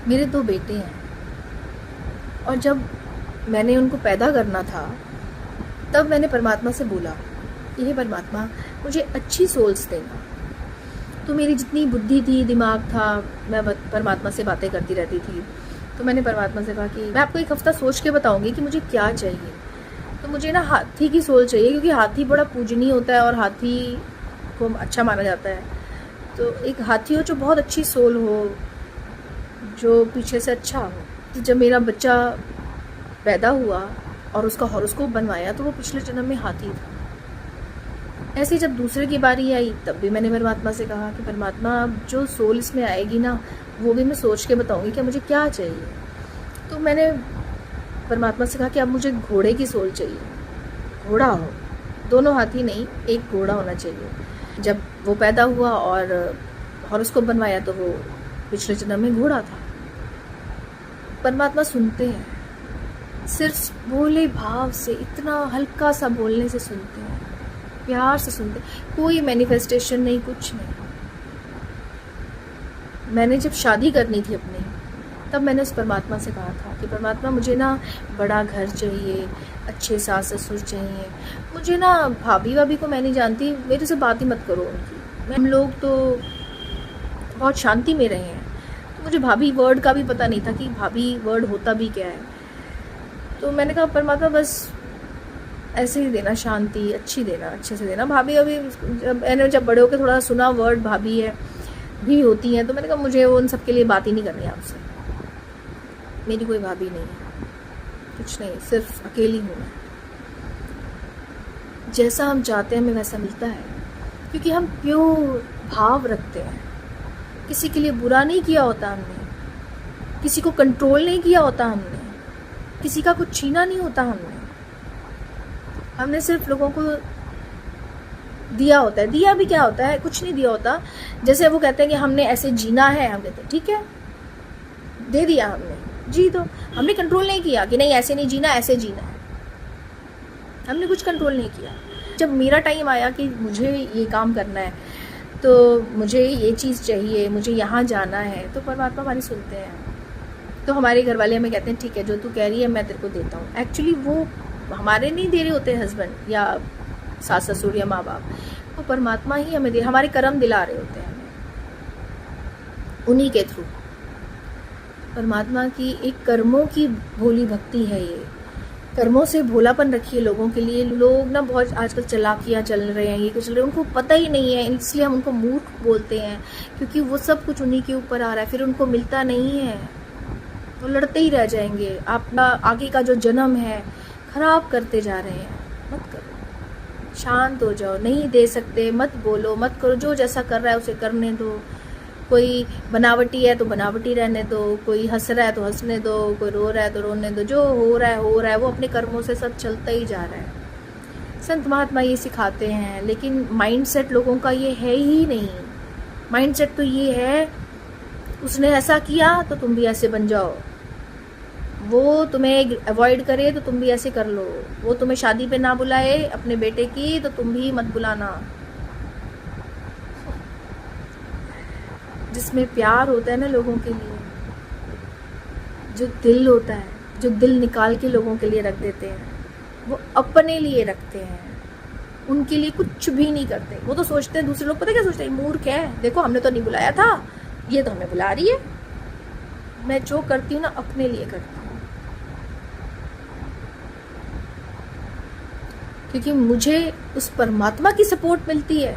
मेरे 2 बेटे हैं और जब मैंने उनको पैदा करना था तब मैंने परमात्मा से बोला कि हे परमात्मा, मुझे अच्छी सोल्स देना। तो मेरी जितनी बुद्धि थी, दिमाग था, मैं परमात्मा से बातें करती रहती थी। तो मैंने परमात्मा से कहा कि मैं आपको एक हफ्ता सोच के बताऊंगी कि मुझे क्या चाहिए। तो मुझे ना हाथी की सोल चाहिए, क्योंकि हाथी बड़ा पूजनीय होता है और हाथी को अच्छा माना जाता है। तो एक हाथी हो जो बहुत अच्छी सोल हो, जो पीछे से अच्छा हो। तो जब मेरा बच्चा पैदा हुआ और उसका हॉरोस्कोप बनवाया तो वो पिछले जन्म में हाथी था। ऐसे ही जब दूसरे की बारी आई तब भी मैंने परमात्मा से कहा कि परमात्मा, अब जो सोल इसमें आएगी ना, वो भी मैं सोच के बताऊंगी कि मुझे क्या चाहिए। तो मैंने परमात्मा से कहा कि अब मुझे घोड़े की सोल चाहिए, घोड़ा हो, दोनों हाथी नहीं, एक घोड़ा होना चाहिए। जब वो पैदा हुआ और हॉरोस्कोप बनवाया तो वो पिछले जन्म में घोड़ा था। परमात्मा सुनते हैं, सिर्फ भोले भाव से, इतना हल्का सा बोलने से सुनते हैं, प्यार से सुनते हैं। कोई मैनिफेस्टेशन नहीं, कुछ नहीं। मैंने जब शादी करनी थी अपनी, तब मैंने उस परमात्मा से कहा था कि परमात्मा, मुझे ना बड़ा घर चाहिए, अच्छे सास ससुर चाहिए, मुझे ना भाभी भाभी को मैं नहीं जानती, मेरे से बात ही मत करो उनकी। हम लोग तो बहुत शांति में रहे हैं, तो मुझे भाभी वर्ड का भी पता नहीं था कि भाभी वर्ड होता भी क्या है। तो मैंने कहा परमात्मा, बस ऐसे ही देना, शांति अच्छी देना, अच्छे से देना। भाभी अभी जब बड़े होकर थोड़ा सुना वर्ड भाभी है भी होती हैं, तो मैंने कहा मुझे उन सब के लिए बात ही नहीं करनी आपसे। मेरी कोई भाभी नहीं है, कुछ नहीं, सिर्फ अकेली हूँ मैं। जैसा हम चाहते हैं हमें वैसा मिलता है, क्योंकि हम प्योर भाव रखते हैं। किसी के लिए बुरा नहीं किया होता हमने, किसी को कंट्रोल नहीं किया होता हमने, किसी का कुछ छीना नहीं होता हमने सिर्फ लोगों को दिया होता है। दिया भी क्या होता है, कुछ नहीं दिया होता। जैसे वो कहते हैं कि हमने ऐसे जीना है, हम कहते हैं ठीक है, दे दिया हमने, जी। तो हमने कंट्रोल नहीं किया कि नहीं ऐसे नहीं जीना, ऐसे जीना है। हमने कुछ कंट्रोल नहीं किया। जब मेरा टाइम आया कि मुझे ये काम करना है, तो मुझे ये चीज़ चाहिए, मुझे यहाँ जाना है, तो परमात्मा हमारी सुनते हैं। तो हमारे घर वाले हमें कहते हैं ठीक है, जो तू कह रही है मैं तेरे को देता हूँ। एक्चुअली वो हमारे नहीं दे रहे होते हस्बैंड या सास ससुर या माँ बाप, वो परमात्मा ही हमें दे, हमारे कर्म दिला रहे होते हैं हमें, उन्हीं के थ्रू। परमात्मा की एक कर्मों की भोली भक्ति है ये। कर्मों से भोलापन रखिए लोगों के लिए। लोग ना बहुत आजकल चलाकियाँ चल रहे हैं, ये कुछ चल रहे हैं, उनको पता ही नहीं है, इसलिए हम उनको मूर्ख बोलते हैं, क्योंकि वो सब कुछ उन्हीं के ऊपर आ रहा है, फिर उनको मिलता नहीं है, तो लड़ते ही रह जाएंगे। आपका आगे का जो जन्म है खराब करते जा रहे हैं। मत करो, शांत हो जाओ। नहीं दे सकते मत बोलो, मत करो, जो जैसा कर रहा है उसे करने दो। कोई बनावटी है तो बनावटी रहने दो, कोई हंस रहा है तो हंसने दो, कोई रो रहा है तो रोने दो। जो हो रहा है, वो अपने कर्मों से सब चलता ही जा रहा है। संत महात्मा ये सिखाते हैं, लेकिन माइंडसेट लोगों का ये है ही नहीं। माइंडसेट तो ये है, उसने ऐसा किया तो तुम भी ऐसे बन जाओ, वो तुम्हें अवॉइड करे तो तुम भी ऐसे कर लो, वो तुम्हें शादी पे ना बुलाए अपने बेटे की तो तुम भी मत बुलाना। जिसमें प्यार होता है ना लोगों के लिए, जो दिल होता है, जो दिल निकाल के लोगों के लिए रख देते हैं, वो अपने लिए रखते हैं, उनके लिए कुछ भी नहीं करते। वो तो सोचते हैं, दूसरे लोग पता क्या सोचते हैं, मूर्ख है, देखो हमने तो नहीं बुलाया था, ये तो हमें बुला रही है। मैं जो करती हूँ ना अपने लिए करती हूँ, क्योंकि मुझे उस परमात्मा की सपोर्ट मिलती है।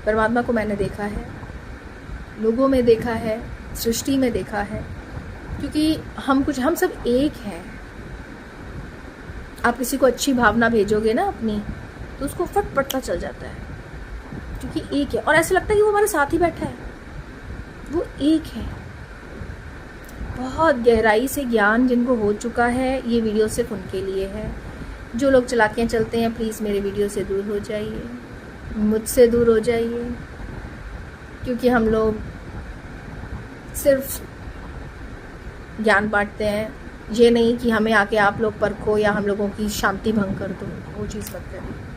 परमात्मा को मैंने देखा है, लोगों में देखा है, सृष्टि में देखा है, क्योंकि हम सब एक हैं। आप किसी को अच्छी भावना भेजोगे ना अपनी, तो उसको फट पता चल जाता है, क्योंकि एक है, और ऐसा लगता है कि वो हमारे साथ ही बैठा है, वो एक है। बहुत गहराई से ज्ञान जिनको हो चुका है, ये वीडियो सिर्फ उनके लिए है। जो लोग चलाकियाँ चलते हैं, प्लीज़ मेरे वीडियो से दूर हो जाइए, मुझसे दूर हो जाइए, क्योंकि हम लोग सिर्फ ज्ञान बांटते हैं, ये नहीं कि हमें आके आप लोग परखो या हम लोगों की शांति भंग कर दो, वो चीज़ मत करिए।